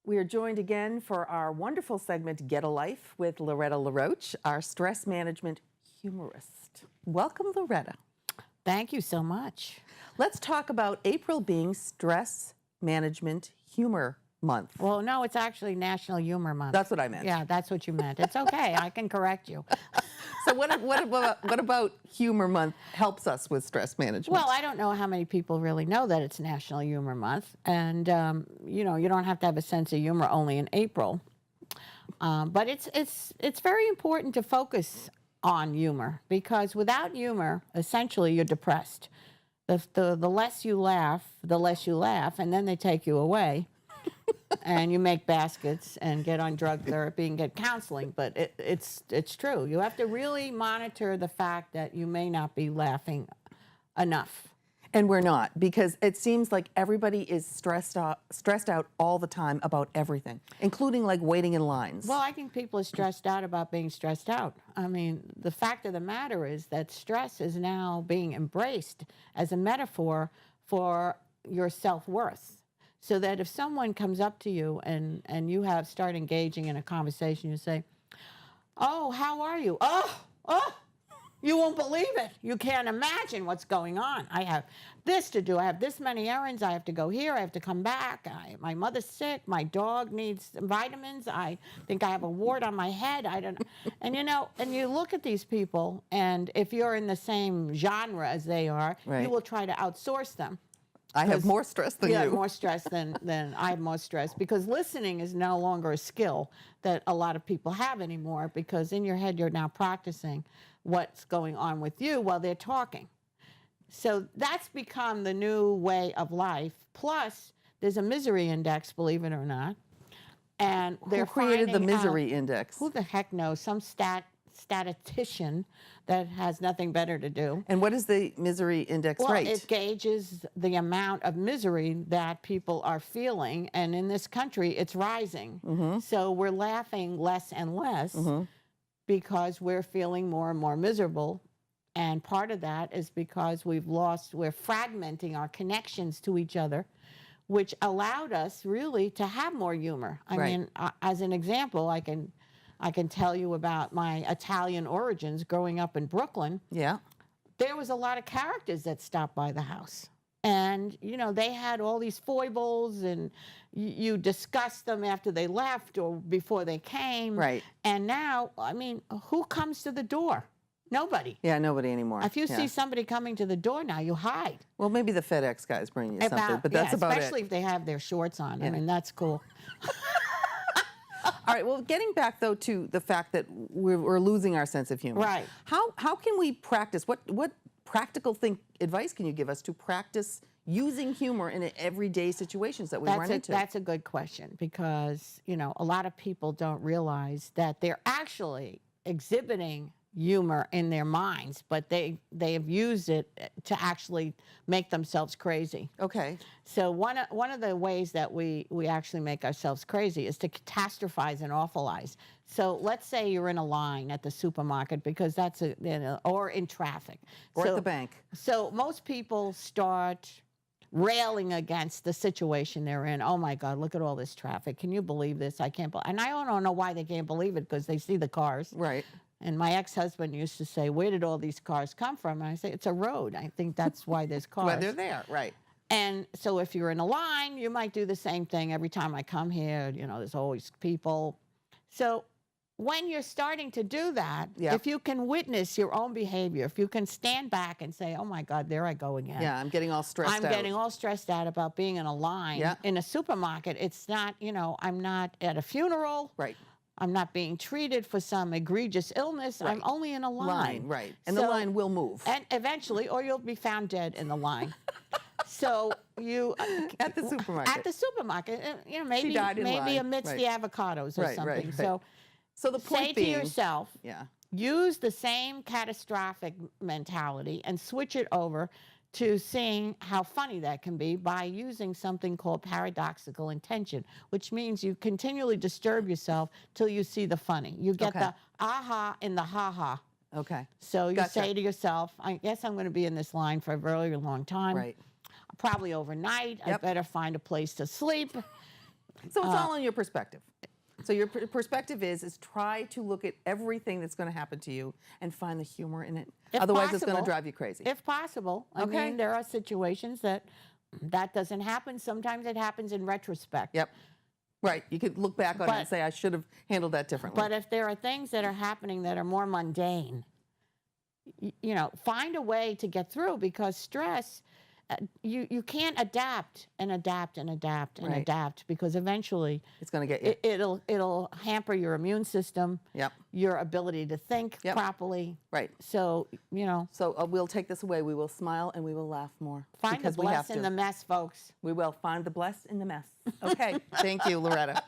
We are joined again for our wonderful segment, Get a Life, with Loretta LaRoche, our stress management humorist. Welcome, Loretta. Thank you so much. Let's talk about April being Stress Management Humor Month. Well, no, it's actually National Humor Month. That's what I meant. Yeah, that's what you meant. It's okay. I can correct you. So what about Humor Month helps us with stress management? Well, I don't know how many people really know that it's National Humor Month. And, you know, you don't have to have a sense of humor only in April. But it's very important to focus on humor, because without humor, essentially, you're depressed. The less you laugh, and then they take you away. And you make baskets and get on drug therapy and get counseling, but it's true. You have to really monitor the fact that you may not be laughing enough. And we're not, because it seems like everybody is stressed out all the time about everything, including like waiting in lines. Well, I think people are stressed out about being stressed out. I mean, the fact of the matter is that stress is now being embraced as a metaphor for your self-worth. So that if someone comes up to you and you start engaging in a conversation, you say, "Oh, how are you? Oh, you won't believe it. You can't imagine what's going on. I have this to do. I have this many errands. I have to go here. I have to come back. My mother's sick. My dog needs vitamins. I think I have a wart on my head. I don't know." And, you know, and you look at these people, and if you're in the same genre as they are, right, you will try to outsource them. I have more stress than you. Yeah, more stress than I have more stress, because listening is no longer a skill that a lot of people have anymore, because in your head you're now practicing what's going on with you while they're talking. So that's become the new way of life. Plus, there's a misery index, believe it or not. And they're Who created the finding misery out, index? who the heck knows? Some statistician that has nothing better to do. And what is the misery index rate? Well, it gauges the amount of misery that people are feeling, and in this country, it's rising. Mm-hmm. So we're laughing less and less, mm-hmm, because we're feeling more and more miserable. And part of that is because we're fragmenting our connections to each other, which allowed us really to have more humor. I mean, as an example, I can tell you about my Italian origins growing up in Brooklyn. Yeah. There was a lot of characters that stopped by the house. And, you know, they had all these foibles, and you discussed them after they left or before they came. Right. And now, I mean, who comes to the door? Nobody. Yeah, nobody anymore. If you see somebody coming to the door now, you hide. Well, maybe the FedEx guys bring you something, but that's about it. Especially if they have their shorts on. Yeah. I mean, that's cool. All right, well, getting back, though, to the fact that we're losing our sense of humor. Right. How can we practice? What practical advice can you give us to practice using humor in everyday situations that we run into? That's a good question, because, you know, a lot of people don't realize that they're actually exhibiting humor in their minds, but they have used it to actually make themselves crazy. Okay. So one of the ways that we actually make ourselves crazy is to catastrophize and awfulize. So let's say you're in a line at the supermarket, because that's or in traffic. Or at the bank. So most people start railing against the situation they're in. Oh my God, look at all this traffic. Can you believe this? I can't believe. And I don't know why they can't believe it, because they see the cars. Right. And my ex-husband used to say, "Where did all these cars come from?" And I say, "It's a road. I think that's why there's cars." Well, they're there, right. And so if you're in a line, you might do the same thing. Every time I come here, you know, there's always people. So when you're starting to do that, if you can witness your own behavior, if you can stand back and say, "Oh my God, there I go again." Yeah, I'm getting all stressed out. I'm getting all stressed out about being in a line. Yeah. In a supermarket, it's not, you know, I'm not at a funeral. Right. I'm not being treated for some egregious illness. Right. I'm only in a line. Right. And the line will move. And eventually, or you'll be found dead in the line. So you at the supermarket. At the supermarket, you know, maybe amidst the avocados or something. Right. So the point being, say to yourself, use the same catastrophic mentality and switch it over to seeing how funny that can be by using something called paradoxical intention, which means you continually disturb yourself till you see the funny. You get the aha in the ha-ha. Okay. So you say to yourself, I guess I'm going to be in this line for a very long time. Right. Probably overnight. I better find a place to sleep. So it's all in your perspective. So your perspective is try to look at everything that's going to happen to you and find the humor in it. If Otherwise, it's going to possible, drive you crazy. If possible. I Okay. mean, there are situations that doesn't happen. Sometimes it happens in retrospect. Yep. Right. You could look back on it and say, I should have handled that differently. But if there are things that are happening that are more mundane, you know, find a way to get through, because stress, you can't adapt and adapt and adapt and Right. adapt, because eventually It's going to get you. it'll hamper your immune system, Yep. your ability to think Yep. properly. Right. So, you know, So we'll take this away. We will smile and we will laugh more. find the because we have bless in to. the mess, folks. We will find the blessed in the mess. Okay. Thank you, Loretta.